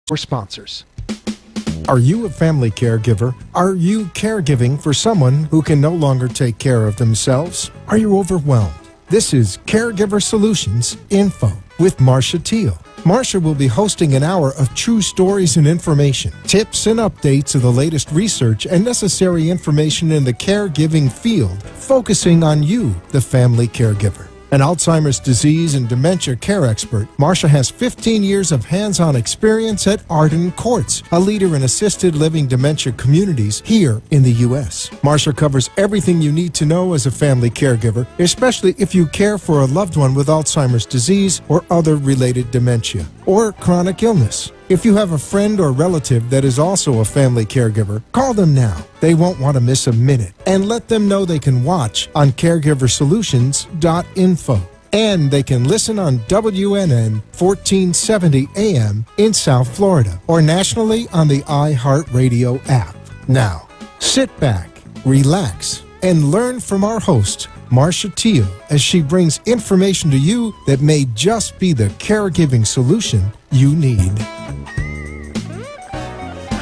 for sponsors. Are you a family caregiver? Are you caregiving for someone who can no longer take care of themselves? Are you overwhelmed? This is Caregiver Solutions Info with Marcia Teal. Marcia will be hosting an hour of true stories and information, tips and updates of the latest research and necessary information in the caregiving field, focusing on you, the family caregiver. An Alzheimer's disease and dementia care expert, Marcia has 15 years of hands-on experience at Arden Courts, a leader in assisted living dementia communities here in the U.S. Marcia covers everything you need to know as a family caregiver, especially if you care for a loved one with Alzheimer's disease or other related dementia or chronic illness. If you have a friend or relative that is also a family caregiver, call them now. They won't want to miss a minute. And let them know they can watch on caregiversolutions.info. And they can listen on WNN 1470 AM in South Florida or nationally on the iHeartRadio app. Now, sit back, relax, and learn from our host, Marcia Teal, as she brings information to you that may just be the caregiving solution you need.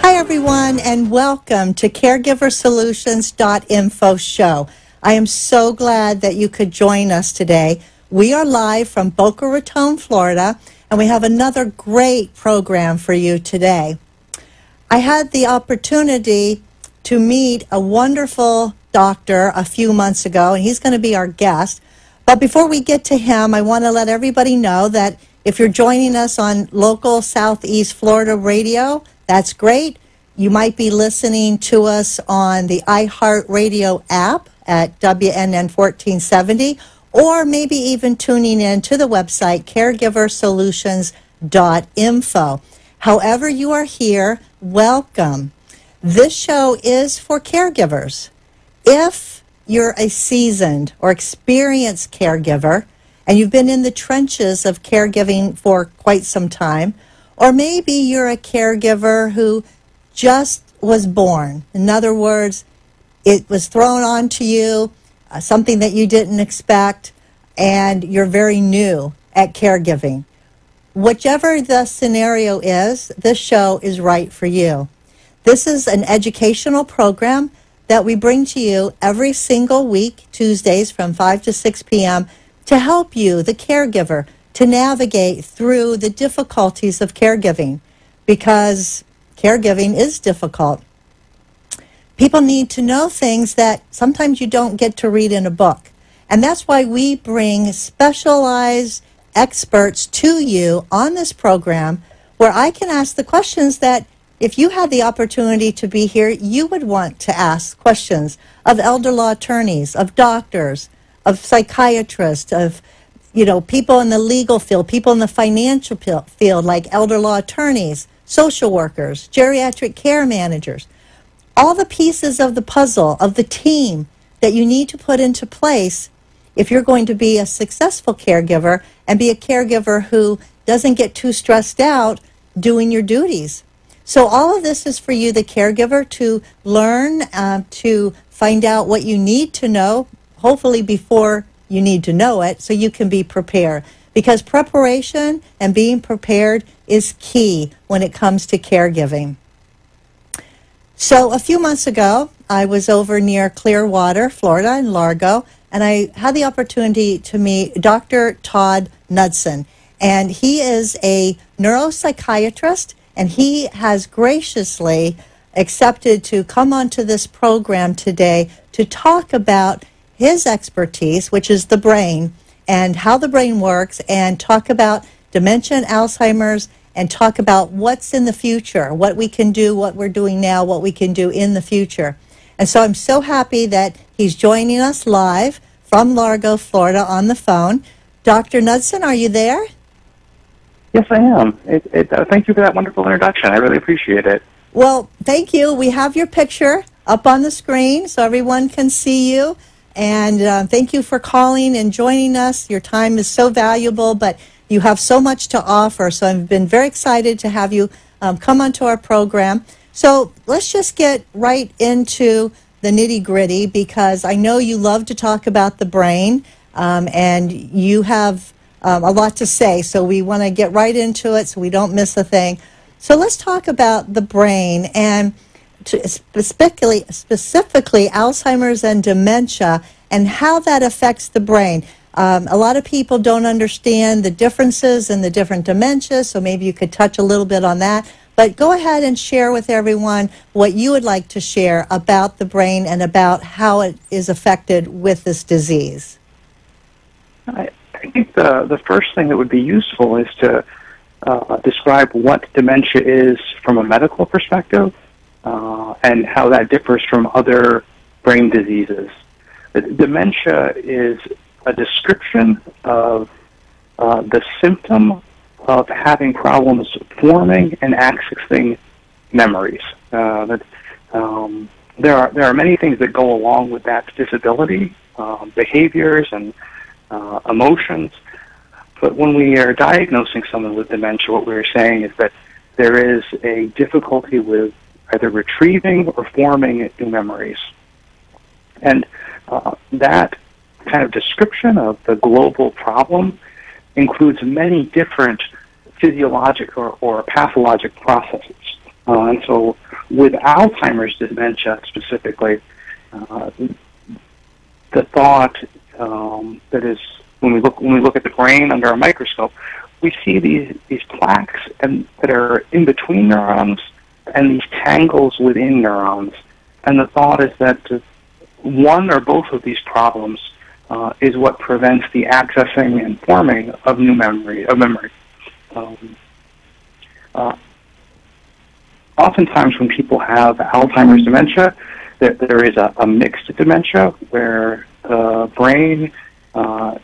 Hi, everyone, and welcome to CaregiverSolutions.info show. I am so glad that you could join us today. We are live from Boca Raton, Florida, and we have another great program for you today. I had the opportunity to meet a wonderful doctor a few months ago, and he's going to be our guest. But before we get to him, I want to let everybody know that if you're joining us on local Southeast Florida radio, that's great. You might be listening to us on the iHeartRadio app at WNN 1470, or maybe even tuning in to the website caregiversolutions.info. However you are here, welcome. This show is for caregivers. If you're a seasoned or experienced caregiver and you've been in the trenches of caregiving for quite some time, or maybe you're a caregiver who just was born. In other words, it was thrown onto you, something that you didn't expect, and you're very new at caregiving. Whichever the scenario is, this show is right for you. This is an educational program that we bring to you every single week, Tuesdays from 5 to 6 p.m., to help you, the caregiver, to navigate through the difficulties of caregiving, because caregiving is difficult. People need to know things that sometimes you don't get to read in a book. And that's why we bring specialized experts to you on this program, where I can ask the questions that if you had the opportunity to be here, you would want to ask questions of elder law attorneys, of doctors, of psychiatrists, of people in the legal field, people in the financial field like elder law attorneys, social workers, geriatric care managers. All the pieces of the puzzle, of the team that you need to put into place if you're going to be a successful caregiver and be a caregiver who doesn't get too stressed out doing your duties. So all of this is for you, the caregiver, to learn, to find out what you need to know, hopefully before you need to know it, so you can be prepared. Because preparation and being prepared is key when it comes to caregiving. So a few months ago, I was over near Clearwater, Florida, in Largo, and I had the opportunity to meet Dr. Todd Knudsen. And he is a neuropsychiatrist, and he has graciously accepted to come onto this program today to talk about his expertise, which is the brain, and how the brain works, and talk about dementia and Alzheimer's, and talk about what's in the future, what we can do, what we're doing now, what we can do in the future. And so I'm so happy that he's joining us live from Largo, Florida, on the phone. Dr. Knudsen, are you there? Yes, I am. Thank you for that wonderful introduction. I really appreciate it. Well, thank you. We have your picture up on the screen so everyone can see you. And thank you for calling and joining us. Your time is so valuable, but you have so much to offer. So I've been very excited to have you come onto our program. So let's just get right into the nitty-gritty, because I know you love to talk about the brain, and you have a lot to say. So we want to get right into it so we don't miss a thing. So let's talk about the brain and specifically Alzheimer's and dementia and how that affects the brain. A lot of people don't understand the differences in the different dementias, so maybe you could touch a little bit on that. But go ahead and share with everyone what you would like to share about the brain and about how it is affected with this disease. I think the first thing that would be useful is to describe what dementia is from a medical perspective and how that differs from other brain diseases. Dementia is a description of the symptom of having problems forming and accessing memories. There are many things that go along with that disability, behaviors and emotions. But when we are diagnosing someone with dementia, what we're saying is that there is a difficulty with either retrieving or forming new memories. And that kind of description of the global problem includes many different physiologic or pathologic processes. And so with Alzheimer's dementia specifically, the thought that is when we look at the brain under a microscope, we see these plaques that are in between neurons and these tangles within neurons. And the thought is that one or both of these problems is what prevents the accessing and forming of new memory. Oftentimes when people have Alzheimer's dementia, there is a mixed dementia where the brain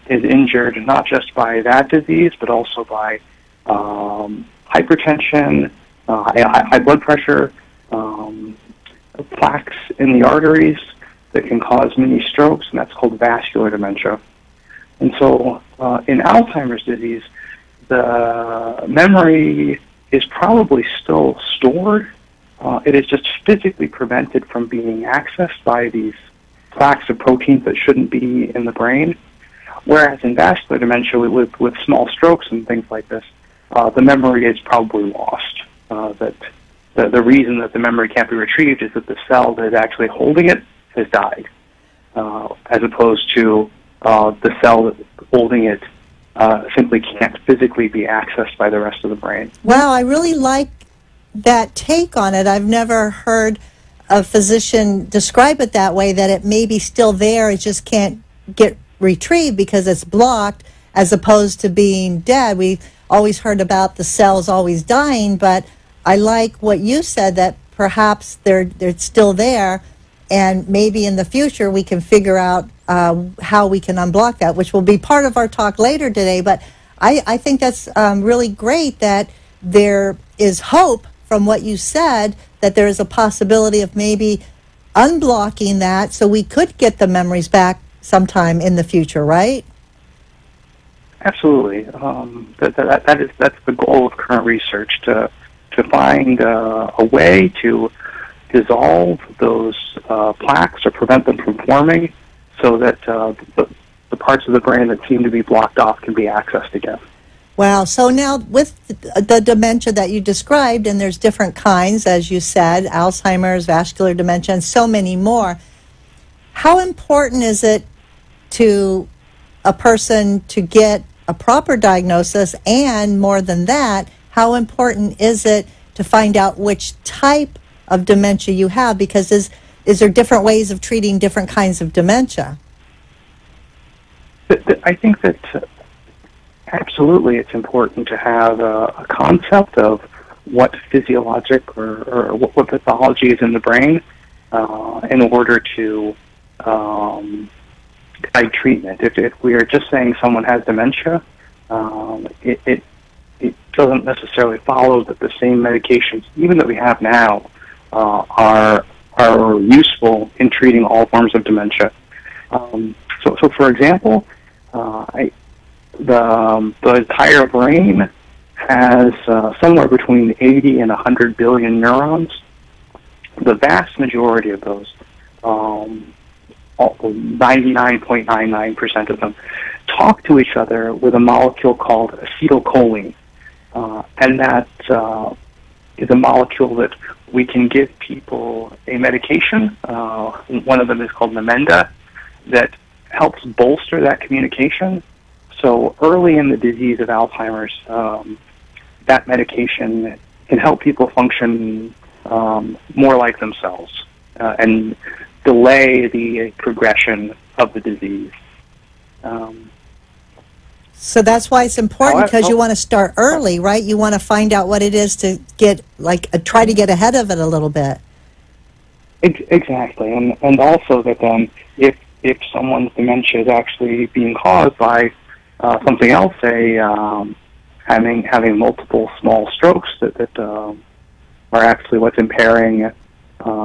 is injured not just by that disease, but also by hypertension, high blood pressure, plaques in the arteries that can cause mini strokes, and that's called vascular dementia. And so in Alzheimer's disease, the memory is probably still stored. It is just physically prevented from being accessed by these plaques of proteins that shouldn't be in the brain. Whereas in vascular dementia, with small strokes and things like this, the memory is probably lost. That the reason that the memory can't be retrieved is that the cell that is actually holding it has died, as opposed to the cell that's holding it simply can't physically be accessed by the rest of the brain. Wow, I really like that take on it. I've never heard a physician describe it that way, that it may be still there, it just can't get retrieved because it's blocked, as opposed to being dead. We've always heard about the cells always dying, but I like what you said, that perhaps they're still there, and maybe in the future we can figure out how we can unblock that, which will be part of our talk later today. But I think that's really great that there is hope from what you said, that there is a possibility of maybe unblocking that so we could get the memories back sometime in the future, right? Absolutely. That's the goal of current research, to find a way to dissolve those plaques or prevent them from forming, so that the parts of the brain that seem to be blocked off can be accessed again. Wow. So now with the dementia that you described, and there's different kinds, as you said, Alzheimer's, vascular dementia, and so many more, how important is it to a person to get a proper diagnosis, and more than that, how important is it to find out which type of dementia you have? Because is there different ways of treating different kinds of dementia? I think that absolutely it's important to have a concept of what physiologic or what pathology is in the brain in order to guide treatment. If we are just saying someone has dementia, it doesn't necessarily follow that the same medications, even that we have now, are useful in treating all forms of dementia. So for example, the entire brain has somewhere between 80 and 100 billion neurons. The vast majority of those, 99.99% of them, talk to each other with a molecule called acetylcholine. And that is a molecule that we can give people a medication. One of them is called Namenda, that helps bolster that communication. So early in the disease of Alzheimer's, that medication can help people function more like themselves and delay the progression of the disease. So that's why it's important, because you want to start early, right? You want to find out what it is to get, try to get ahead of it a little bit. Exactly, and also that if someone's dementia is actually being caused by something else, say having multiple small strokes that are actually what's impairing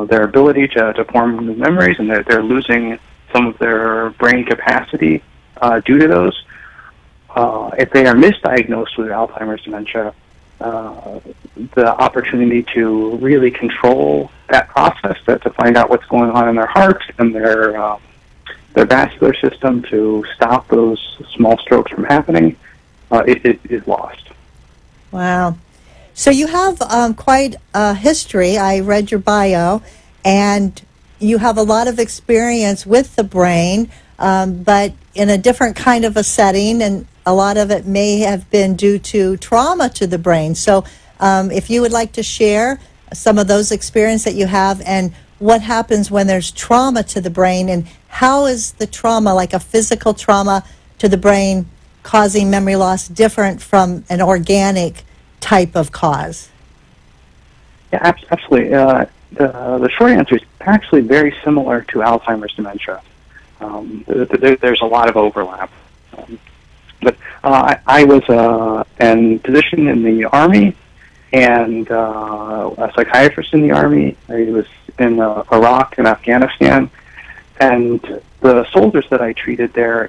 their ability to form new memories, and they're losing some of their brain capacity due to those. If they are misdiagnosed with Alzheimer's dementia, the opportunity to really control that process, to find out what's going on in their heart and their vascular system to stop those small strokes from happening, it is lost. Wow. So you have quite a history. I read your bio, and you have a lot of experience with the brain, but in a different kind of a setting, and a lot of it may have been due to trauma to the brain. So if you would like to share some of those experiences that you have, and what happens when there's trauma to the brain, and how is the trauma, like a physical trauma to the brain, causing memory loss different from an organic type of cause? Yeah, absolutely. The short answer is actually very similar to Alzheimer's dementia. There's a lot of overlap. But I was a physician in the Army and a psychiatrist in the Army. I was in Iraq and Afghanistan. And the soldiers that I treated there,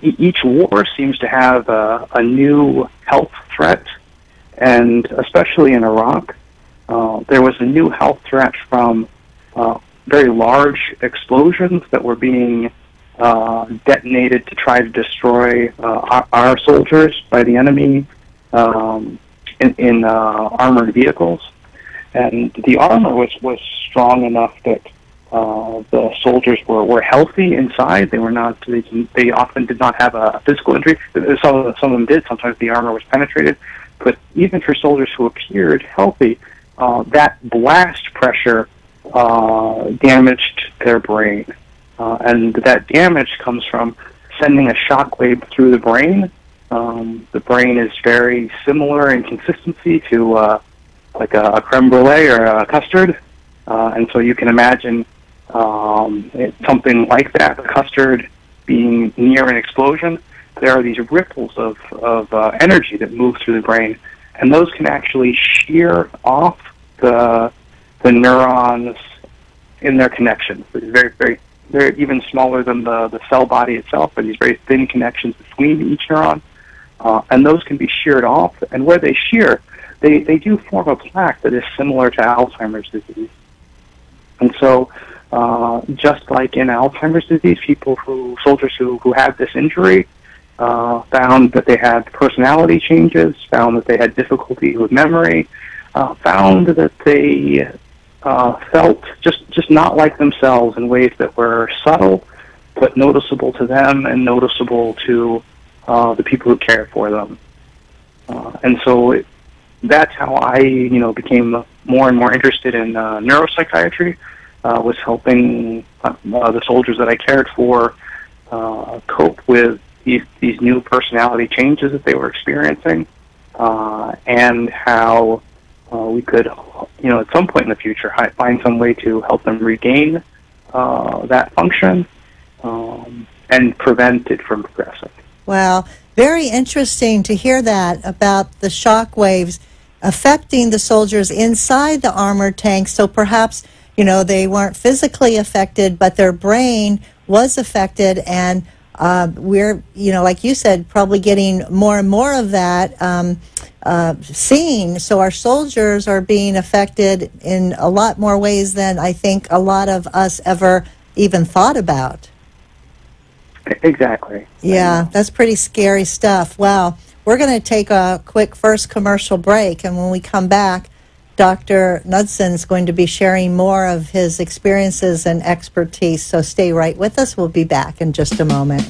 each war seems to have a new health threat. And especially in Iraq, there was a new health threat from very large explosions that were being detonated to try to destroy our soldiers by the enemy in armored vehicles. And the armor was strong enough that the soldiers were healthy inside. They were not. They often did not have a physical injury. Some of them did. Sometimes the armor was penetrated. But even for soldiers who appeared healthy, that blast pressure damaged their brain. And that damage comes from sending a shock wave through the brain. The brain is very similar in consistency to like a creme brulee or a custard. And so you can imagine something like that, a custard being near an explosion. There are these ripples of energy that move through the brain, and those can actually shear off the neurons in their connections. They're even smaller than the cell body itself, but these very thin connections between each neuron, and those can be sheared off. And where they shear, they do form a plaque that is similar to Alzheimer's disease. And so, just like in Alzheimer's disease, soldiers who had this injury found that they had personality changes, found that they had difficulty with memory, found that they felt just not like themselves in ways that were subtle, but noticeable to them and noticeable to the people who cared for them. And so that's how I, became more and more interested in neuropsychiatry. Was helping the soldiers that I cared for cope with these new personality changes that they were experiencing, and how we could, at some point in the future, find some way to help them regain that function and prevent it from progressing. Wow, very interesting to hear that about the shock waves affecting the soldiers inside the armored tanks. So perhaps, they weren't physically affected, but their brain was affected, and we're, like you said, probably getting more and more of that seen. So our soldiers are being affected in a lot more ways than I think a lot of us ever even thought about. Exactly. Yeah, that's pretty scary stuff. Wow. we're going to take a quick first commercial break, and when we come back, Dr. Knudsen is going to be sharing more of his experiences and expertise. So stay right with us. We'll be back in just a moment.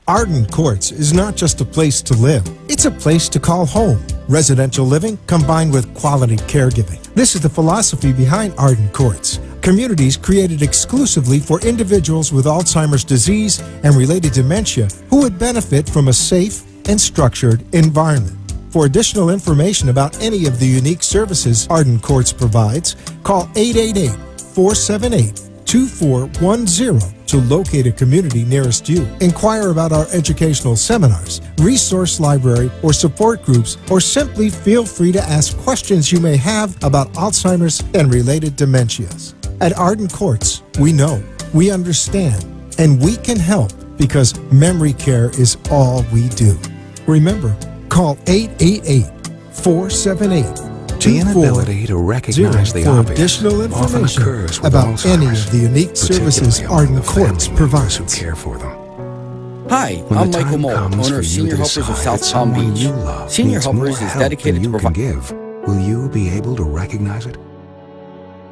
Arden Courts is not just a place to live, it's a place to call home. Residential living combined with quality caregiving. This is the philosophy behind Arden Courts. Communities created exclusively for individuals with Alzheimer's disease and related dementia who would benefit from a safe and structured environment. For additional information about any of the unique services Arden Courts provides, call 888-478-2410 to locate a community nearest you. Inquire about our educational seminars, resource library, or support groups, or simply feel free to ask questions you may have about Alzheimer's and related dementias. At Arden Courts, we know, we understand, and we can help because memory care is all we do. Remember, call 888-478-2410 The inability to recognize the for obvious additional often information occurs with about any Alzheimer's, of the unique services particularly among Arden the Courts family members provides. who care for them. Hi, When I'm the Michael time Moore, comes owner for of you Senior to Helpers of decide South that Palm someone Beach. you love Senior needs more Helpers is help dedicated than to you can provide. give, will you be able to recognize it?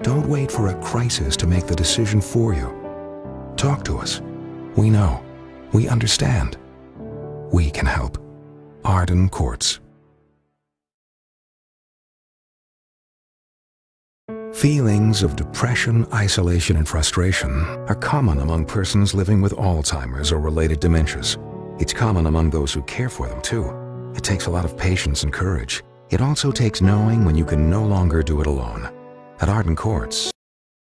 Don't wait for a crisis to make the decision for you. Talk to us. We know. We understand. We can help. Arden Courts. Feelings of depression, isolation, and frustration are common among persons living with Alzheimer's or related dementias. It's common among those who care for them, too. It takes a lot of patience and courage. It also takes knowing when you can no longer do it alone. At Arden Courts.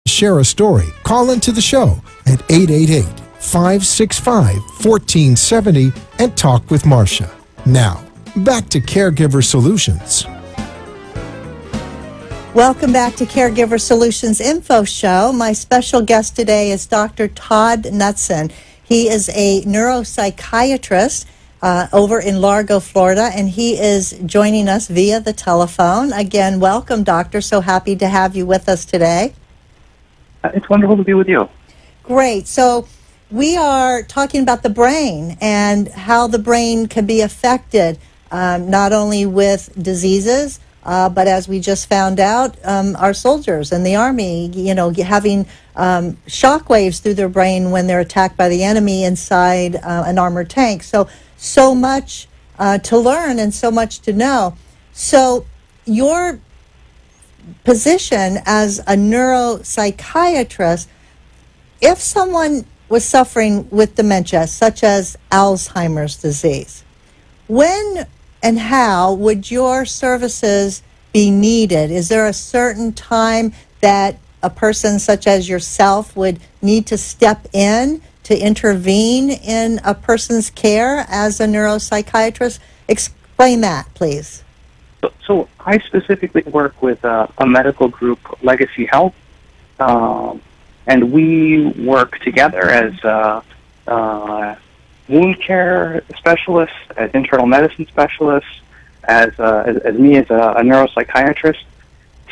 Share a story. Call into the show at 888-565-1470 and talk with Marcia. Now, back to Caregiver Solutions. Welcome back to Caregiver Solutions Info Show. My special guest today is Dr. Todd Knudsen. He is a neuropsychiatrist over in Largo, Florida, and he is joining us via the telephone. Again, welcome, Doctor. So happy to have you with us today. It's wonderful to be with you. Great. So we are talking about the brain and how the brain can be affected, not only with diseases, but as we just found out, our soldiers in the Army, having shock waves through their brain when they're attacked by the enemy inside an armored tank. So much to learn and so much to know. So your position as a neuropsychiatrist, if someone was suffering with dementia, such as Alzheimer's disease, when and how would your services be needed? Is there a certain time that a person such as yourself would need to step in to intervene in a person's care as a neuropsychiatrist? Explain that, please. So I specifically work with a medical group, Legacy Health, and we work together as wound care specialists, as internal medicine specialists, as me as a neuropsychiatrist,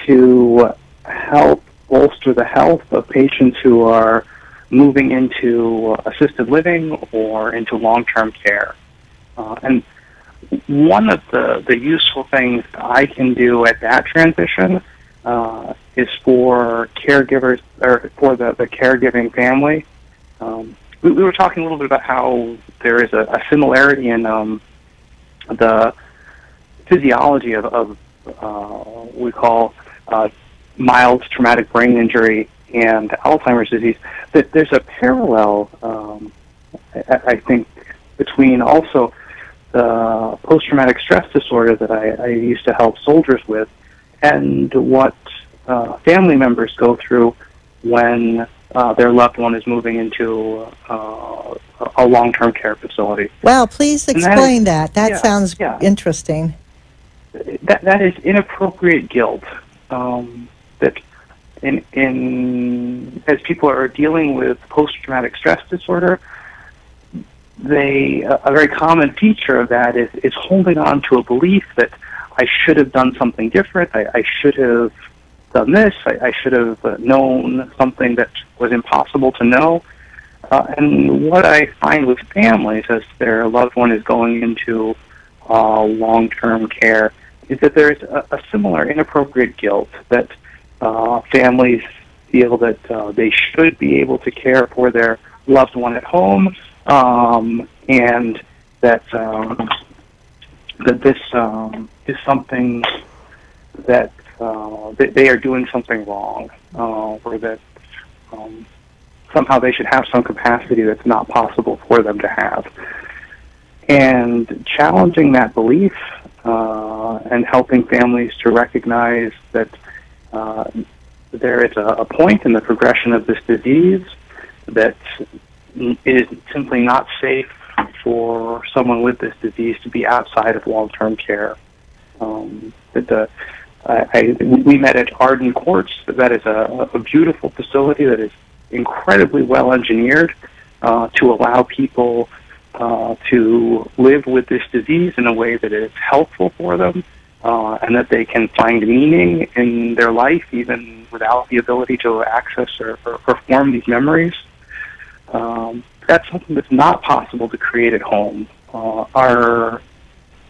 to help bolster the health of patients who are moving into assisted living or into long-term care. And one of the useful things I can do at that transition is for caregivers, or for the caregiving family. We were talking a little bit about how there is a similarity in the physiology of we call mild traumatic brain injury and Alzheimer's disease. That there's a parallel, I think, between also the post-traumatic stress disorder that I used to help soldiers with, and what family members go through when their loved one is moving into a long-term care facility. Well, please explain that. That yeah, sounds yeah. interesting. That is inappropriate guilt. That in as people are dealing with post-traumatic stress disorder, a very common feature of that is holding on to a belief that I should have done something different. I should have done this. I should have known something that was impossible to know. And what I find with families as their loved one is going into long-term care is that there's a similar inappropriate guilt that families feel that they should be able to care for their loved one at home, and that that this is something that they are doing something wrong, or that somehow they should have some capacity that's not possible for them to have. And challenging that belief and helping families to recognize that there is a point in the progression of this disease that it is simply not safe for someone with this disease to be outside of long-term care. We met at Arden Courts. That is a beautiful facility that is incredibly well engineered to allow people to live with this disease in a way that is helpful for them, and that they can find meaning in their life even without the ability to access or form these memories. That's something that's not possible to create at home. Our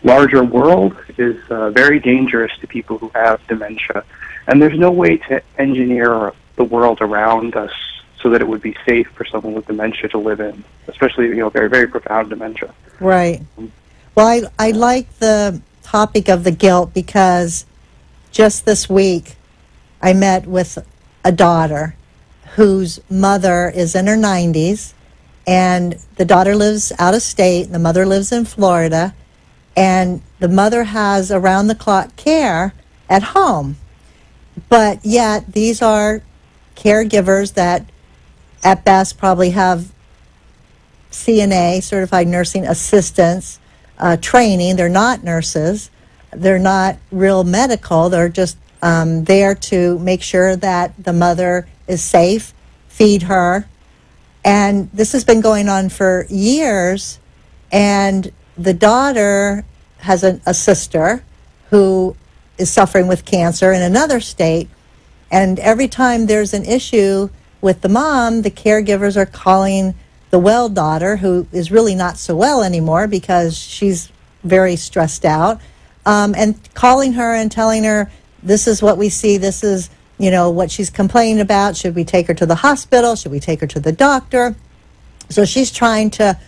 larger world is very dangerous to people who have dementia, and there's no way to engineer the world around us so that it would be safe for someone with dementia to live in, especially, very, very profound dementia. Right. Well, I like the topic of the guilt because just this week I met with a daughter whose mother is in her 90s, and the daughter lives out of state, and the mother lives in Florida, and the mother has around-the-clock care at home. But yet these are caregivers that at best probably have CNA, certified nursing assistants, training. They're not nurses. They're not real medical. They're just there to make sure that the mother is safe, feed her. And this has been going on for years. And the daughter has a sister who is suffering with cancer in another state. And every time there's an issue with the mom, the caregivers are calling the well daughter, who is really not so well anymore because she's very stressed out, and calling her and telling her, this is what we see, this is, what she's complaining about. Should we take her to the hospital? Should we take her to the doctor? So she's trying to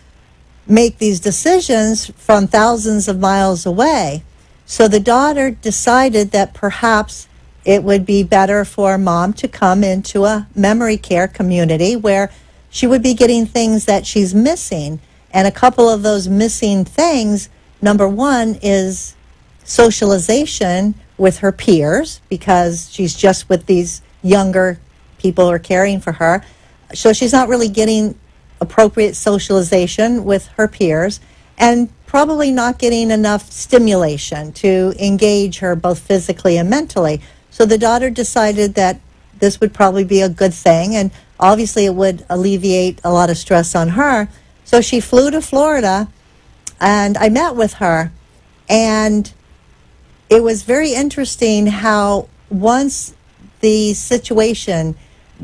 make these decisions from thousands of miles away. So the daughter decided that perhaps it would be better for mom to come into a memory care community where she would be getting things that she's missing. And a couple of those missing things, number one is socialization with her peers, because she's just with these younger people who are caring for her. So she's not really getting appropriate socialization with her peers, and probably not getting enough stimulation to engage her both physically and mentally. So the daughter decided that this would probably be a good thing, and obviously it would alleviate a lot of stress on her. So she flew to Florida, and I met with her, and it was very interesting how once the situation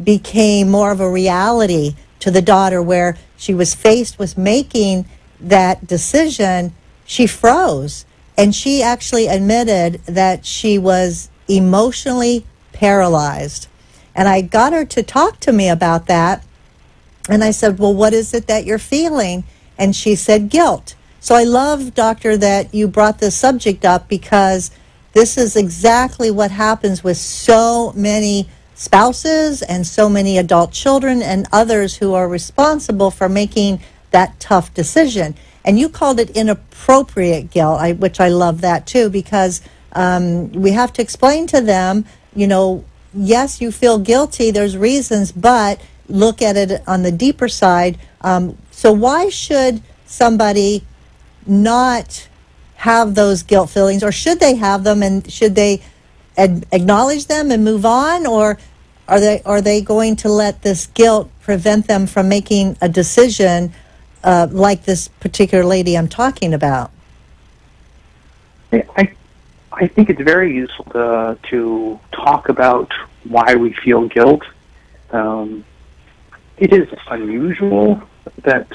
became more of a reality to the daughter, where she was faced with making that decision, she froze. And she actually admitted that she was emotionally paralyzed. And I got her to talk to me about that. And I said, well, what is it that you're feeling? And she said, guilt. So I love, doctor, that you brought this subject up, because this is exactly what happens with so many spouses and so many adult children and others who are responsible for making that tough decision. And you called it inappropriate guilt, which I love that too, because we have to explain to them, yes, you feel guilty, there's reasons, but look at it on the deeper side. So why should somebody not have those guilt feelings, or should they have them, and should they acknowledge them and move on, or are they going to let this guilt prevent them from making a decision like this particular lady I'm talking about? I I think it's very useful to talk about why we feel guilt. It is unusual that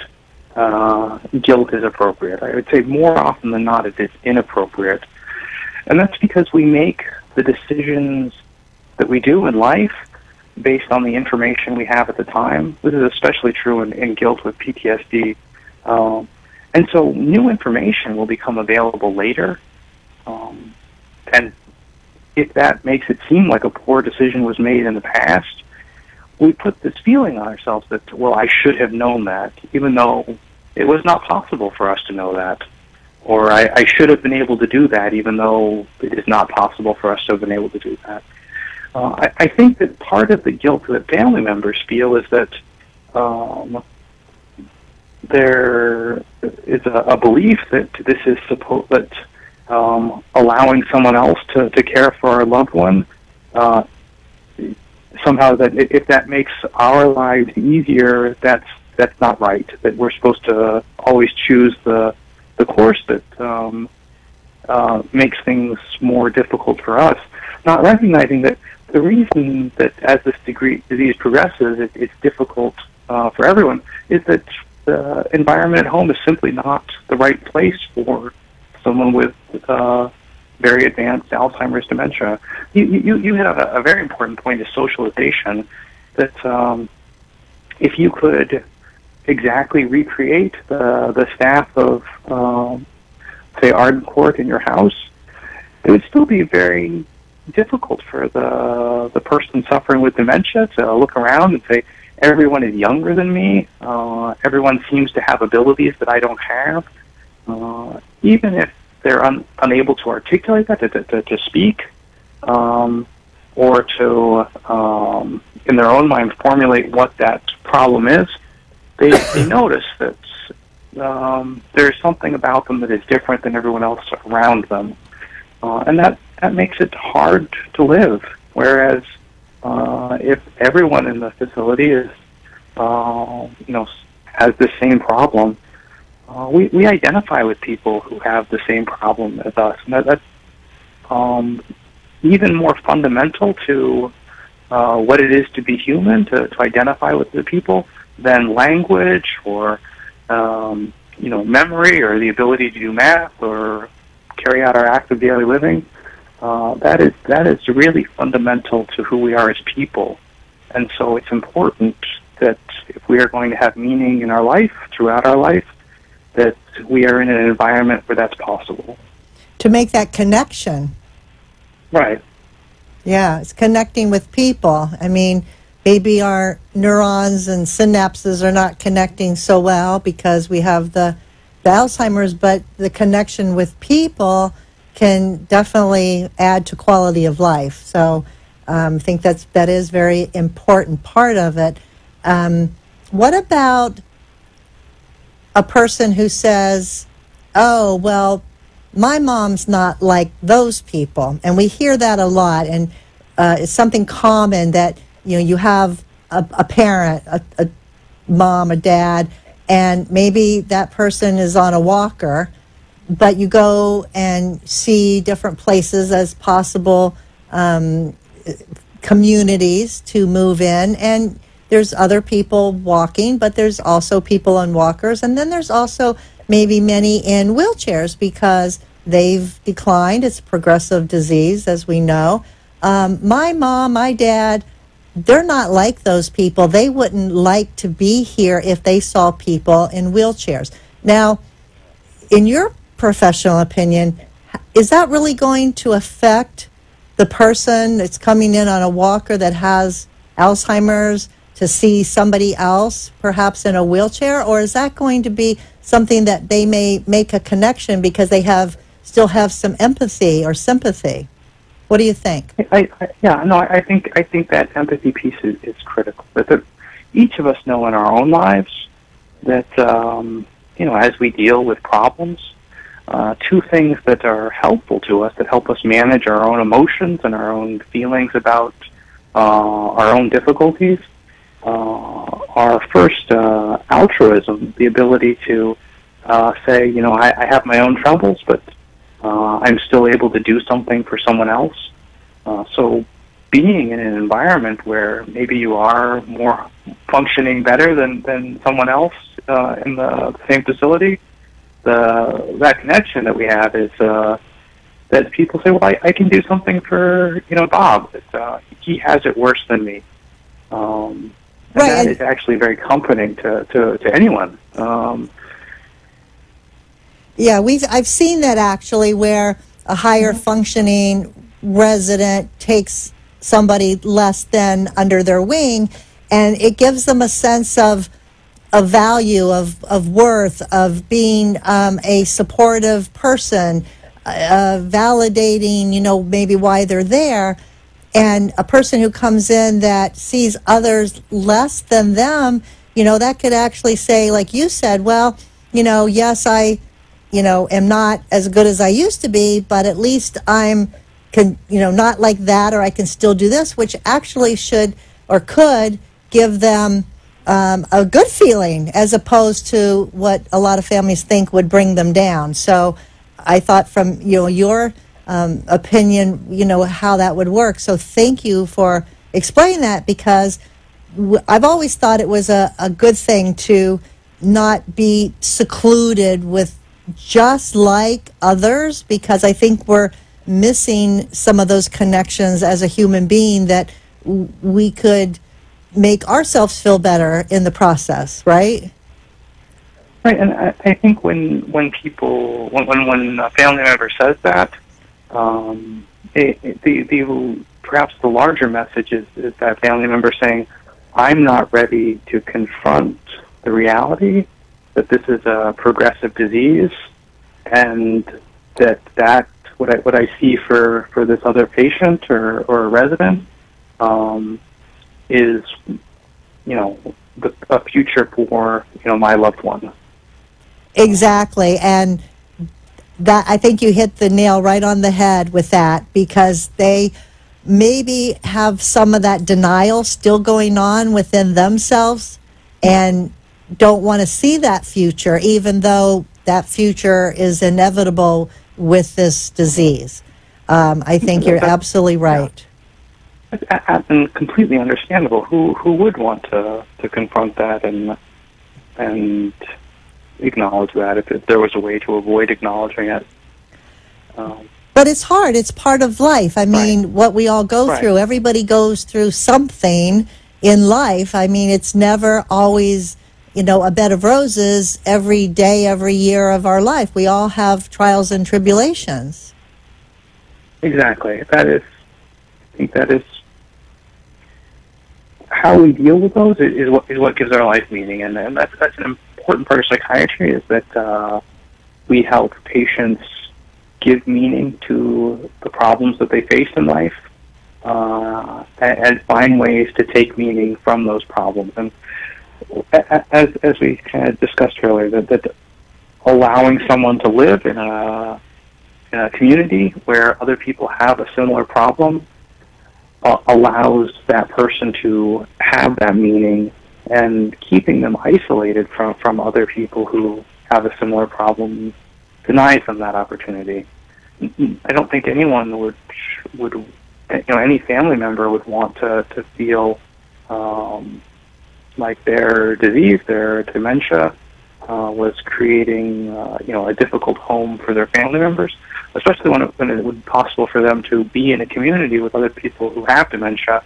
guilt is appropriate. I would say more often than not it is inappropriate. And that's because we make the decisions that we do in life based on the information we have at the time. This is especially true in guilt with PTSD. And so new information will become available later. And if that makes it seem like a poor decision was made in the past, we put this feeling on ourselves that, well, I should have known that, even though it was not possible for us to know that. Or I should have been able to do that, even though it is not possible for us to have been able to do that. I think that part of the guilt that family members feel is that there is a belief that this is allowing someone else to care for our loved one, somehow that if that makes our lives easier, that's not right. That we're supposed to always choose the course that makes things more difficult for us, not recognizing that the reason that as this disease progresses, it's difficult for everyone, is that the environment at home is simply not the right place for someone with very advanced Alzheimer's dementia. You hit on a very important point, is socialization, that if you could exactly recreate the staff of, say, Arden Court in your house, it would still be very difficult for the person suffering with dementia to look around and say, everyone is younger than me, everyone seems to have abilities that I don't have. Even if they're unable to articulate that, to speak, or to, in their own mind, formulate what that problem is, they notice that there's something about them that is different than everyone else around them. And that makes it hard to live. Whereas if everyone in the facility is, has the same problem, we identify with people who have the same problem as us, and that's even more fundamental to what it is to be human, to identify with the people, than language or memory or the ability to do math or carry out our active daily living. That is really fundamental to who we are as people, and so it's important that if we are going to have meaning in our life, throughout our life, that we are in an environment where that's possible. To make that connection. Right. Yeah, it's connecting with people. I mean, maybe our neurons and synapses are not connecting so well because we have the Alzheimer's, but the connection with people can definitely add to quality of life. So I think that is very important part of it. What about a person who says, oh, well, my mom's not like those people? And we hear that a lot, and it's something common that, you have a parent, a mom, a dad, and maybe that person is on a walker, but you go and see different places as possible communities to move in, and there's other people walking, but there's also people on walkers, and then there's also maybe many in wheelchairs because they've declined. It's a progressive disease, as we know. My mom, my dad, they're not like those people. They wouldn't like to be here if they saw people in wheelchairs. Now, in your professional opinion, is that really going to affect the person that's coming in on a walker that has Alzheimer's to see somebody else perhaps in a wheelchair, or is that going to be something that they may make a connection because they still have some empathy or sympathy? What do you think? I think that empathy piece is critical. That each of us know in our own lives that as we deal with problems, two things that are helpful to us, that help us manage our own emotions and our own feelings about our own difficulties, are first altruism, the ability to say, I have my own troubles, but I'm still able to do something for someone else. So being in an environment where maybe you are more functioning better than someone else in the same facility, that connection that we have is that people say, well, I can do something for, Bob. He has it worse than me. And that is actually very comforting to anyone. Yeah, I've seen that actually, where a higher functioning resident takes somebody less than under their wing, and it gives them a sense of value, of worth, of being a supportive person, validating, maybe why they're there. And a person who comes in that sees others less than them, that could actually say, like you said, well, yes, I am not as good as I used to be, but at least I'm, not like that, or I can still do this, which actually should or could give them a good feeling, as opposed to what a lot of families think would bring them down. So I thought from, your opinion, how that would work. So thank you for explaining that, because I've always thought it was a good thing to not be secluded with just like others, because I think we're missing some of those connections as a human being that we could make ourselves feel better in the process, right? Right, and I think when a family member says that, perhaps the larger message is that family member saying, I'm not ready to confront the reality that this is a progressive disease, and that what I see for this other patient or a resident is a future for my loved one. Exactly, and that, I think you hit the nail right on the head with that, because they maybe have some of that denial still going on within themselves and don't want to see that future, even though that future is inevitable with this disease. I think you're absolutely right. Yeah. And completely understandable. Who would want to confront that and acknowledge that if there was a way to avoid acknowledging it? But it's hard. It's part of life. I mean, what we all go through. Everybody goes through something in life. I mean, it's never always, a bed of roses every day, every year of our life. We all have trials and tribulations. Exactly. I think that is how we deal with those is what gives our life meaning, and that's an important part of psychiatry, is that we help patients give meaning to the problems that they face in life, and find ways to take meaning from those problems. And as we kind of discussed earlier, that allowing someone to live in a community where other people have a similar problem allows that person to have that meaning, and keeping them isolated from other people who have a similar problem denies them that opportunity. I don't think anyone would any family member would want to feel like their disease, their dementia, was creating a difficult home for their family members, especially when it would be possible for them to be in a community with other people who have dementia,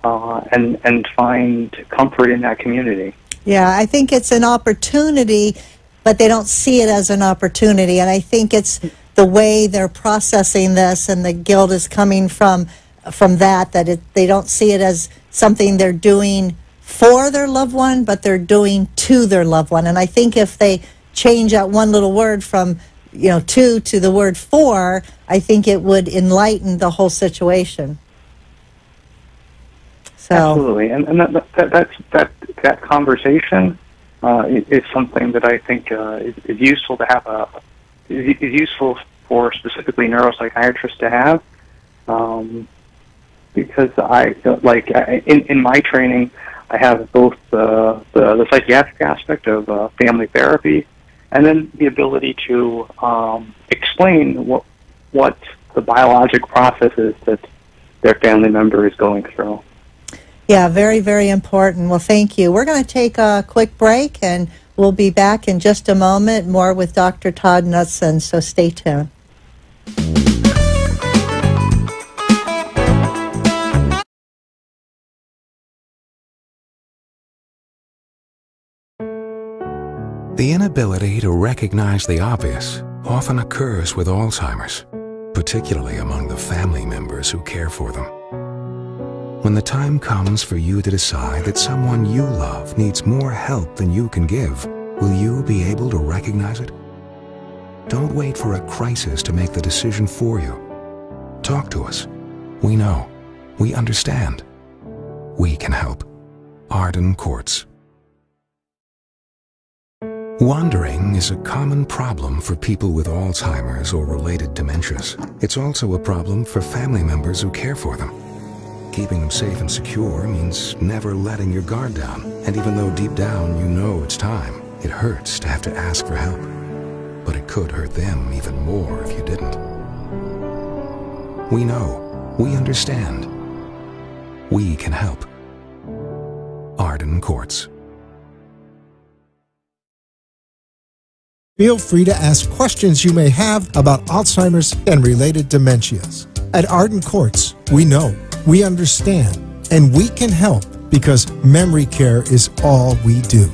and find comfort in that community. Yeah, I think it's an opportunity, but they don't see it as an opportunity. And I think it's the way they're processing this, and the guilt is coming from that they don't see it as something they're doing for their loved one, but they're doing to their loved one. And I think if they change that one little word from to the word for, I think it would enlighten the whole situation. So absolutely, and that conversation is something that I think is useful to have is useful for specifically neuropsychiatrists to have, because in my training I have both the psychiatric aspect of family therapy, and then the ability to explain what the biologic process is that their family member is going through. Yeah, very, very important. Well, thank you. We're going to take a quick break, and we'll be back in just a moment, more with Dr. Todd Knudsen, so stay tuned. The inability to recognize the obvious often occurs with Alzheimer's, particularly among the family members who care for them. When the time comes for you to decide that someone you love needs more help than you can give, will you be able to recognize it? Don't wait for a crisis to make the decision for you. Talk to us. We know. We understand. We can help. Arden Courts. Wandering is a common problem for people with Alzheimer's or related dementias. It's also a problem for family members who care for them. Keeping them safe and secure means never letting your guard down. And even though deep down you know it's time, it hurts to have to ask for help. But it could hurt them even more if you didn't. We know. We understand. We can help. Arden Courts. Feel free to ask questions you may have about Alzheimer's and related dementias. At Arden Courts, we know, we understand, and we can help because memory care is all we do.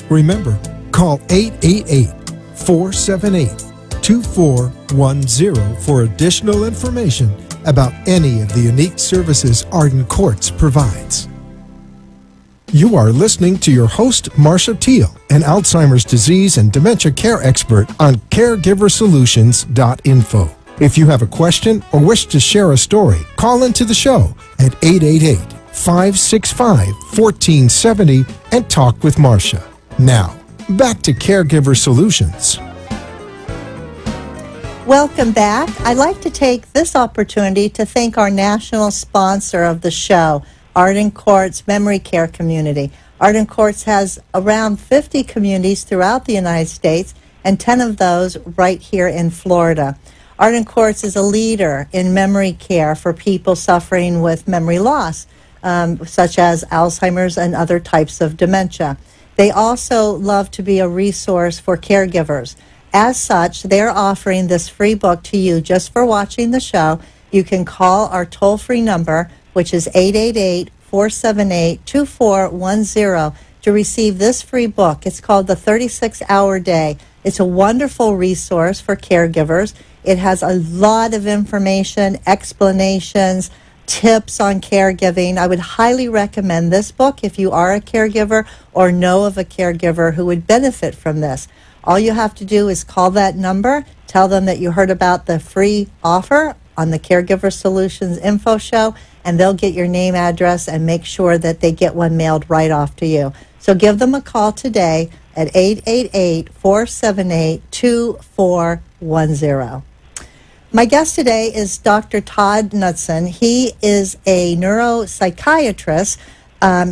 Remember, call 888-478-2410 for additional information about any of the unique services Arden Courts provides. You are listening to your host, Marsha Teal, an Alzheimer's disease and dementia care expert on CareGiverSolutions.info. If you have a question or wish to share a story, call into the show at 888-565-1470 and talk with Marsha. Now, back to Caregiver Solutions. Welcome back. I'd like to take this opportunity to thank our national sponsor of the show, Arden Courts Memory Care Community. Arden Courts has around 50 communities throughout the United States and 10 of those right here in Florida. Arden Courts is a leader in memory care for people suffering with memory loss, such as Alzheimer's and other types of dementia. They also love to be a resource for caregivers. As such, they're offering this free book to you just for watching the show. You can call our toll-free number, which is 888-478-2410, to receive this free book. It's called The 36-Hour Day. It's a wonderful resource for caregivers. It has a lot of information, explanations, tips on caregiving. I would highly recommend this book if you are a caregiver or know of a caregiver who would benefit from this. All you have to do is call that number, tell them that you heard about the free offer on the Caregiver Solutions Info Show, and they'll get your name, address, and make sure that they get one mailed right off to you. So give them a call today at 888-478-2410. My guest today is Dr. Todd Knudsen. He is a neuropsychiatrist.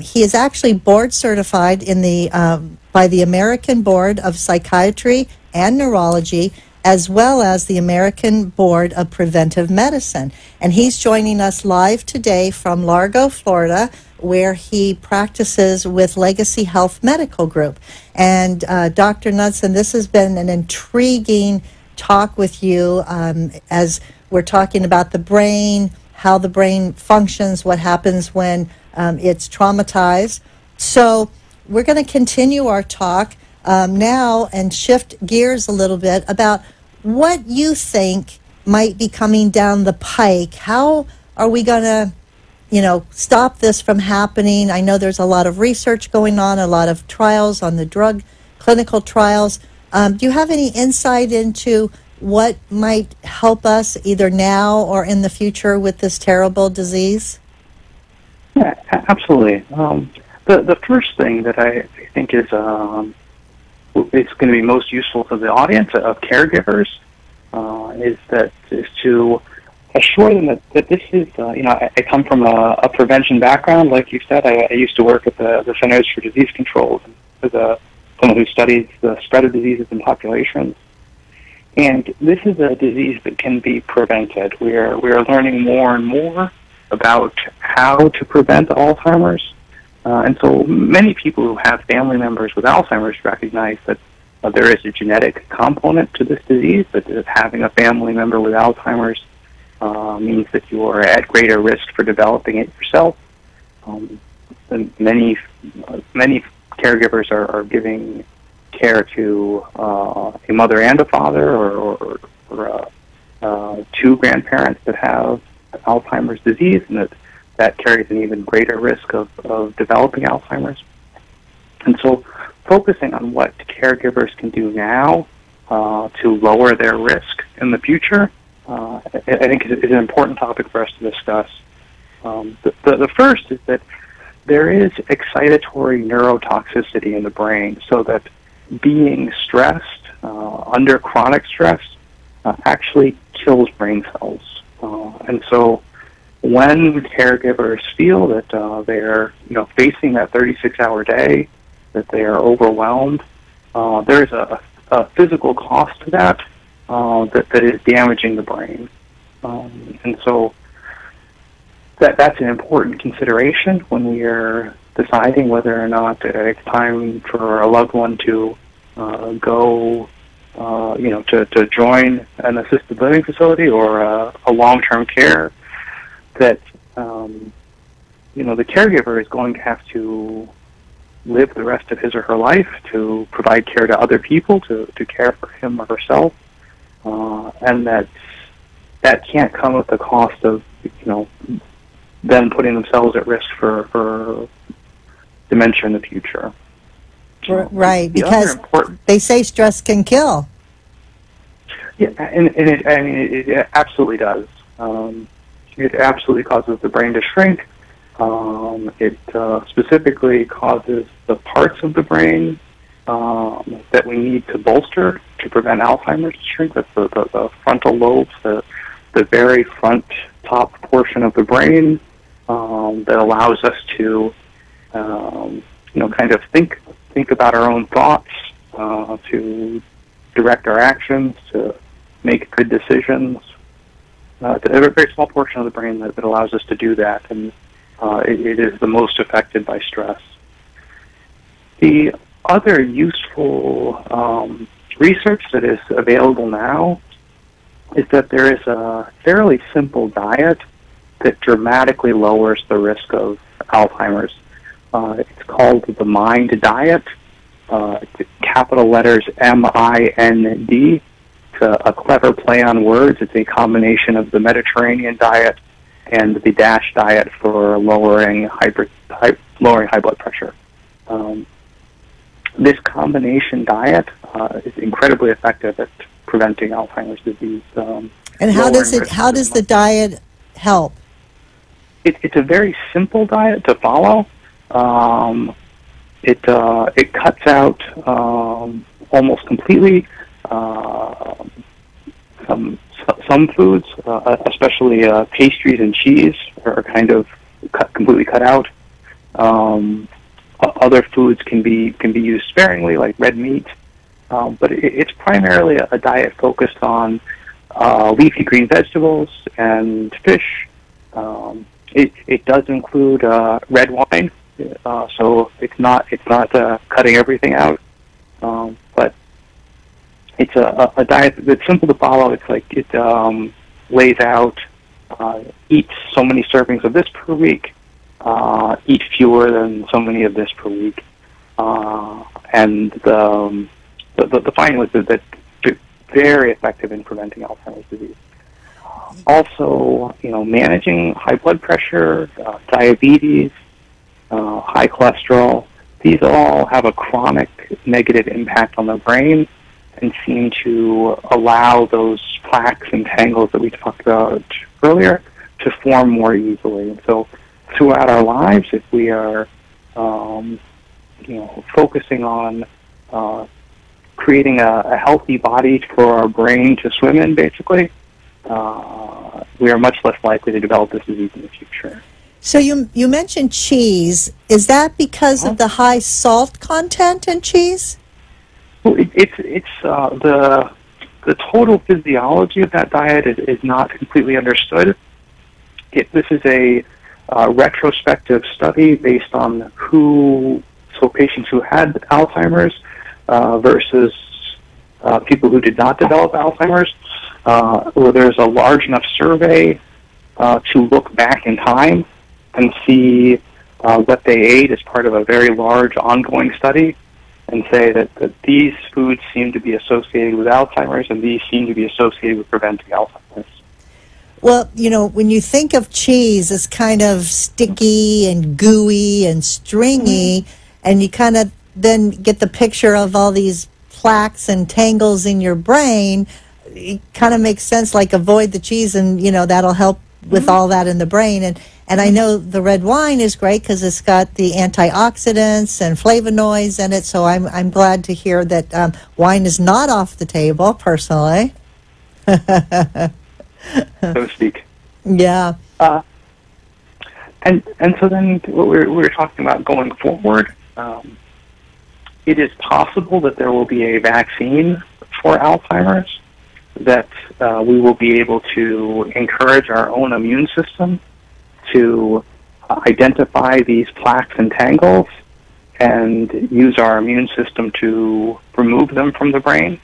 He is actually board certified in by the American Board of Psychiatry and Neurology, as well as the American Board of Preventive Medicine. And he's joining us live today from Largo, Florida, where he practices with Legacy Health Medical Group. And Dr. Knudsen, this has been an intriguing talk with you as we're talking about the brain, how the brain functions, what happens when it's traumatized. So we're going to continue our talk now and shift gears a little bit about what you think might be coming down the pike. How are we going to, stop this from happening? I know there's a lot of research going on, a lot of trials on the drug clinical trials. Do you have any insight into what might help us either now or in the future with this terrible disease? Yeah, absolutely. The first thing that I think is it's going to be most useful to the audience of caregivers is to assure them that this is, I come from a prevention background, like you said. I used to work at the Centers for Disease Control as someone who studies the spread of diseases in populations. And this is a disease that can be prevented. We are learning more and more about how to prevent Alzheimer's. And so many people who have family members with Alzheimer's recognize that there is a genetic component to this disease, that having a family member with Alzheimer's means that you are at greater risk for developing it yourself. And many caregivers are giving care to a mother and a father, or two grandparents that have Alzheimer's disease, and that carries an even greater risk of developing Alzheimer's. And so focusing on what caregivers can do now to lower their risk in the future, I think is an important topic for us to discuss. The first is that there is excitatory neurotoxicity in the brain, so that being stressed, under chronic stress, actually kills brain cells. And so when caregivers feel that they're facing that 36-hour day, that they are overwhelmed, there is a physical cost to that that is damaging the brain. And so that's an important consideration when we are deciding whether or not it's time for a loved one to go, to join an assisted living facility or a long-term care. That the caregiver is going to have to live the rest of his or her life to provide care to other people, to care for him or herself, and that can't come at the cost of them putting themselves at risk for dementia in the future. Right, because they say stress can kill. Yeah, and it absolutely does. It absolutely causes the brain to shrink. It specifically causes the parts of the brain that we need to bolster to prevent Alzheimer's to shrink. That's the frontal lobes, the very front top portion of the brain that allows us to kind of think about our own thoughts, to direct our actions, to make good decisions. A very small portion of the brain that allows us to do that, and it is the most affected by stress. The other useful research that is available now is that there is a fairly simple diet that dramatically lowers the risk of Alzheimer's. It's called the MIND diet. It's capital letters MIND. It's a clever play on words. It's a combination of the Mediterranean diet and the DASH diet for lowering high blood pressure. This combination diet is incredibly effective at preventing Alzheimer's disease. And how does the diet help? It's a very simple diet to follow. It cuts out almost completely some foods, especially pastries and cheese, are kind of completely cut out. Other foods can be used sparingly, like red meat, but it's primarily a diet focused on leafy green vegetables and fish. It does include red wine, so it's not cutting everything out, but it's a diet that's simple to follow. It's like it lays out, eat so many servings of this per week, eat fewer than so many of this per week, and the finding was that it's very effective in preventing Alzheimer's disease. Also, managing high blood pressure, diabetes, high cholesterol, these all have a chronic negative impact on the brain and seem to allow those plaques and tangles that we talked about earlier to form more easily. And so throughout our lives, if we are focusing on creating a healthy body for our brain to swim in, basically, we are much less likely to develop this disease in the future. So you mentioned cheese. Is that because of the high salt content in cheese? Well, it's the the total physiology of that diet is not completely understood. This is a retrospective study based on patients who had Alzheimer's versus people who did not develop Alzheimer's, where there's a large enough survey to look back in time and see what they ate as part of a very large ongoing study, and say that these foods seem to be associated with Alzheimer's and these seem to be associated with preventing Alzheimer's. Well, when you think of cheese, it's kind of sticky and gooey and stringy, and you kind of then get the picture of all these plaques and tangles in your brain. It kind of makes sense, like avoid the cheese, and that'll help with all that in the brain. And I know the red wine is great because it's got the antioxidants and flavonoids in it. So I'm glad to hear that wine is not off the table, personally. So to speak. Yeah. And so then what we're talking about going forward, it is possible that there will be a vaccine for Alzheimer's, that we will be able to encourage our own immune system to identify these plaques and tangles and use our immune system to remove them from the brain.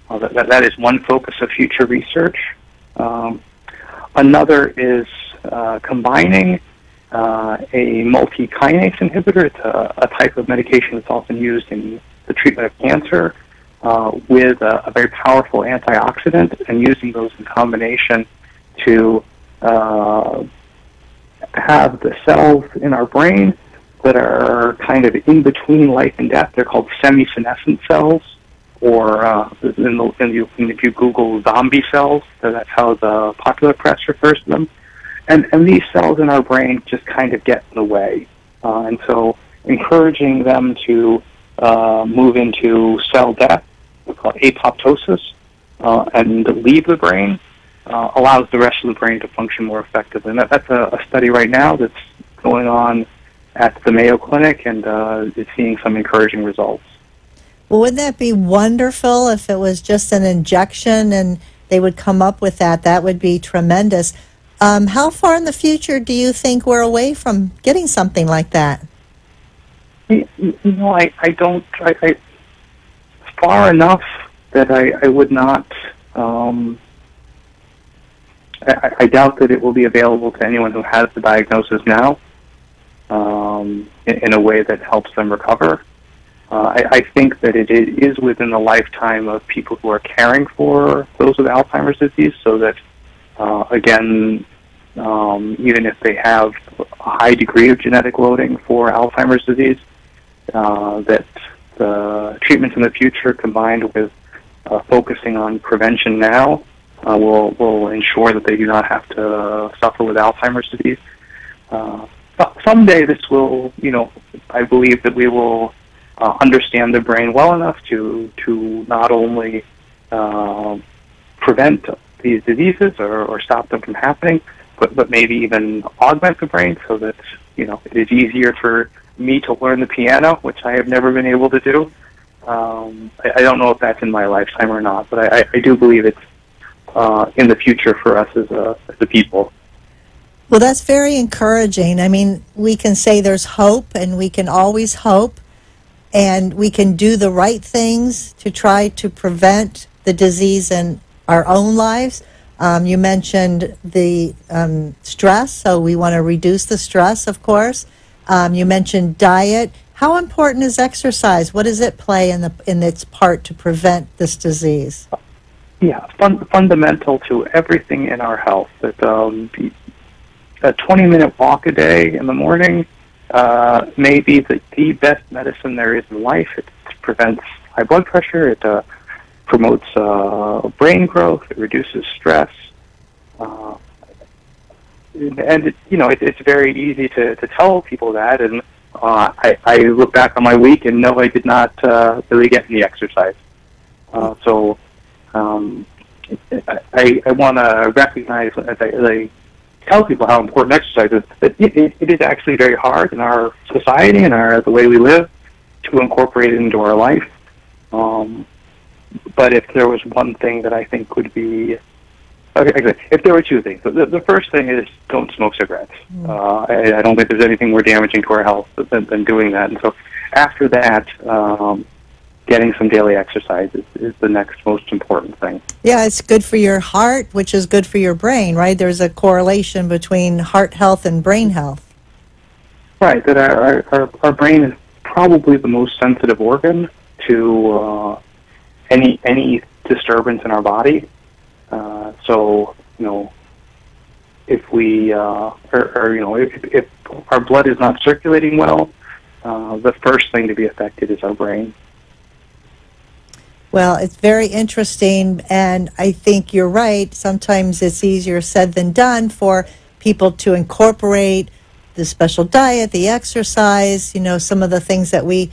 That is one focus of future research. Another is combining a multi-kinase inhibitor. It's a type of medication that's often used in the treatment of cancer with a very powerful antioxidant, and using those in combination to have the cells in our brain that are kind of in between life and death. They're called semi-senescent cells, or if you Google zombie cells, that's how the popular press refers to them. And these cells in our brain just kind of get in the way. And so encouraging them to move into cell death, we call it apoptosis, and leave the brain, allows the rest of the brain to function more effectively. And that's a study right now that's going on at the Mayo Clinic, and is seeing some encouraging results. Well, wouldn't that be wonderful if it was just an injection and they would come up with that? That would be tremendous. How far in the future do you think we're away from getting something like that? I don't. Far enough that I would not. I doubt that it will be available to anyone who has the diagnosis now in a way that helps them recover. I think that it is within the lifetime of people who are caring for those with Alzheimer's disease, so that, again, even if they have a high degree of genetic loading for Alzheimer's disease, that the treatments in the future, combined with focusing on prevention now, will ensure that they do not have to suffer with Alzheimer's disease. Someday this will, I believe that we will understand the brain well enough to not only prevent these diseases or stop them from happening, but maybe even augment the brain so that, it is easier for me to learn the piano, which I have never been able to do. I don't know if that's in my lifetime or not, but I do believe it's in the future for us as a people. Well, that's very encouraging. I mean, we can say there's hope, and we can always hope, and we can do the right things to try to prevent the disease in our own lives. You mentioned the stress, so we want to reduce the stress, of course. You mentioned diet. How important is exercise? What does it play in its part to prevent this disease? Yeah, fundamental to everything in our health. That a 20-minute walk a day in the morning may be the best medicine there is in life. It prevents high blood pressure. It promotes brain growth. It reduces stress. And it's very easy to tell people that. And I look back on my week and know I did not really get any exercise. So I want to recognize, as I tell people how important exercise is, that it is actually very hard in our society and the way we live to incorporate it into our life. But if there was one thing that I think would be, okay, if there were two things, the first thing is don't smoke cigarettes. I don't think there's anything more damaging to our health than doing that. And so after that, getting some daily exercise is the next most important thing. Yeah, it's good for your heart, which is good for your brain, right? There's a correlation between heart health and brain health. Right, that our brain is probably the most sensitive organ to any disturbance in our body. So, if we, if our blood is not circulating well, the first thing to be affected is our brain. Well, it's very interesting, and I think you're right. Sometimes it's easier said than done for people to incorporate the special diet, the exercise, some of the things that we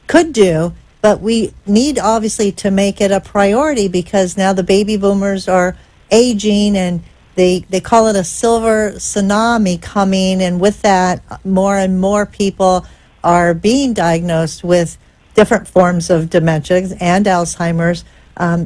could do, but we need obviously to make it a priority because now the baby boomers are aging and they call it a silver tsunami coming, and with that, more and more people are being diagnosed with different forms of dementia and Alzheimer's.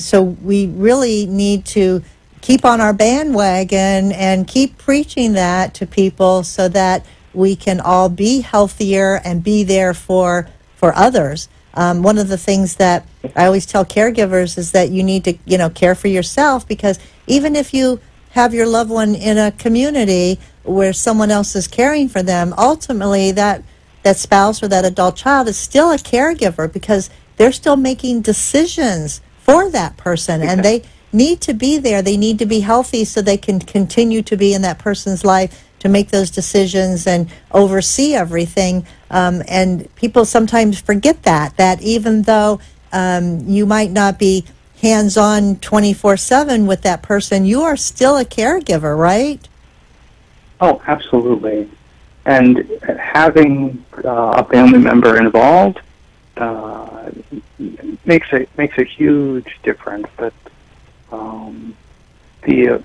So we really need to keep on our bandwagon and keep preaching that to people so that we can all be healthier and be there for others. One of the things that I always tell caregivers is that you need to, care for yourself, because even if you have your loved one in a community where someone else is caring for them, ultimately that spouse or that adult child is still a caregiver because they're still making decisions for that person. And they need to be there. They need to be healthy so they can continue to be in that person's life to make those decisions and oversee everything. And people sometimes forget that even though you might not be hands-on 24/7 with that person, you are still a caregiver, right? Oh, absolutely. And having a family member involved makes a huge difference. But the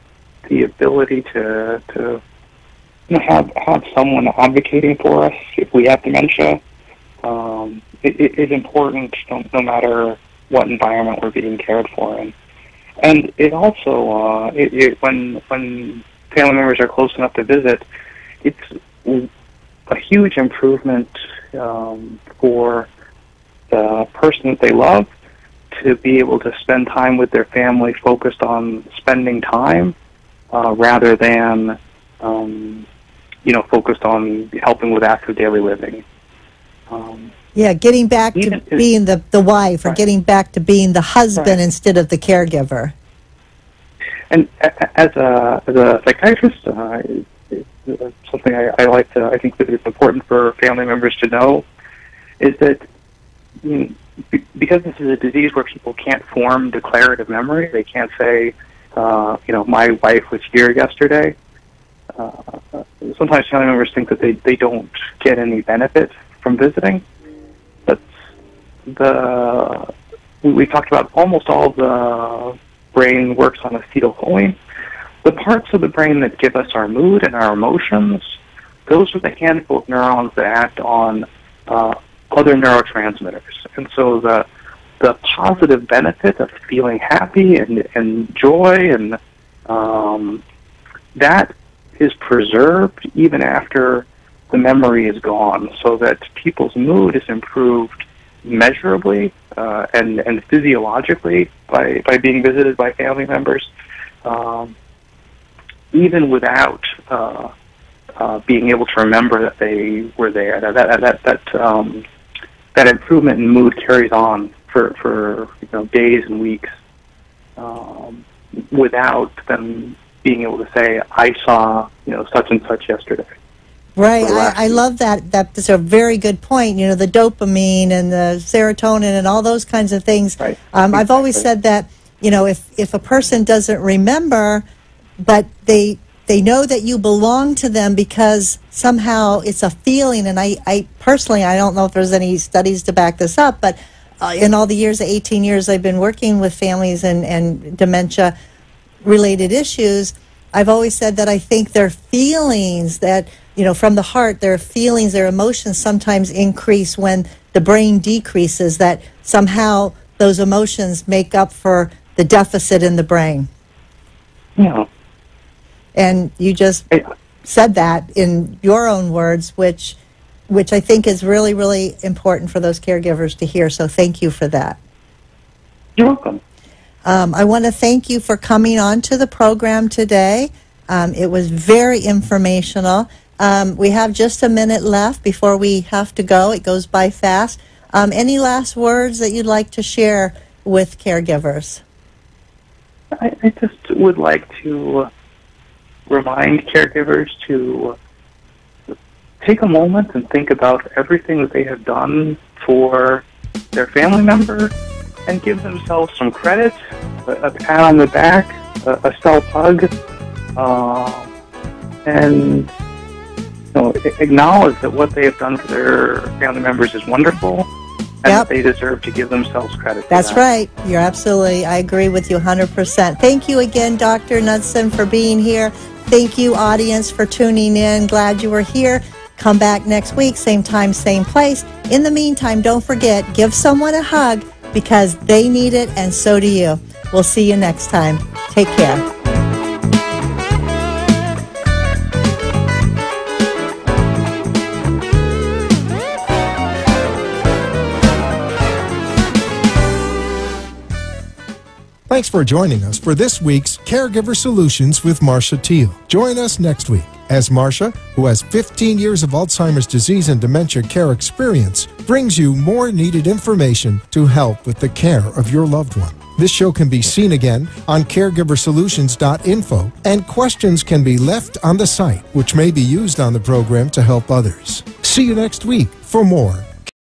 ability to have someone advocating for us if we have dementia it is important, no matter what environment we're being cared for in. And it also when family members are close enough to visit, it's a huge improvement for the person that they love to be able to spend time with their family focused on spending time rather than focused on helping with active daily living. Getting back to being the wife, or getting back to being the husband instead of the caregiver. And as a psychiatrist, something I think that it's important for family members to know is that because this is a disease where people can't form declarative memory, they can't say, my wife was here yesterday. Sometimes family members think that they don't get any benefit from visiting. But we talked about almost all the brain works on acetylcholine. The parts of the brain that give us our mood and our emotions, those are the handful of neurons that act on other neurotransmitters. And so the positive benefit of feeling happy and joy and that is preserved even after the memory is gone, so that people's mood is improved measurably and physiologically by being visited by family members, even without being able to remember that they were there. That improvement in mood carries on for days and weeks without them being able to say, I saw such and such yesterday. Right. I love that. That's a very good point. The dopamine and the serotonin and all those kinds of things. Right. I've always said that, if a person doesn't remember, but they know that you belong to them because somehow it's a feeling. And I personally, I don't know if there's any studies to back this up, but in all the years, 18 years I've been working with families and dementia-related issues, I've always said that I think their feelings that, from the heart, their feelings, their emotions sometimes increase when the brain decreases, that somehow those emotions make up for the deficit in the brain. Yeah. And you just said that in your own words, which I think is really, really important for those caregivers to hear. So thank you for that. You're welcome. I want to thank you for coming on to the program today. It was very informational. We have just a minute left before we have to go. It goes by fast. Any last words that you'd like to share with caregivers? I just would like to remind caregivers to take a moment and think about everything that they have done for their family member and give themselves some credit, a pat on the back, a self-hug, and acknowledge that what they have done for their family members is wonderful, and that they deserve to give themselves credit for That's that. right. You're absolutely, I agree with you 100%. Thank you again, Dr. Knudsen, for being here. Thank you, audience, for tuning in. Glad you were here. Come back next week, same time, same place. In the meantime, don't forget, give someone a hug because they need it and so do you. We'll see you next time. Take care. Thanks for joining us for this week's Caregiver Solutions with Marcia Teal. Join us next week as Marcia, who has 15 years of Alzheimer's disease and dementia care experience, brings you more needed information to help with the care of your loved one. This show can be seen again on caregiversolutions.info, and questions can be left on the site, which may be used on the program to help others. See you next week for more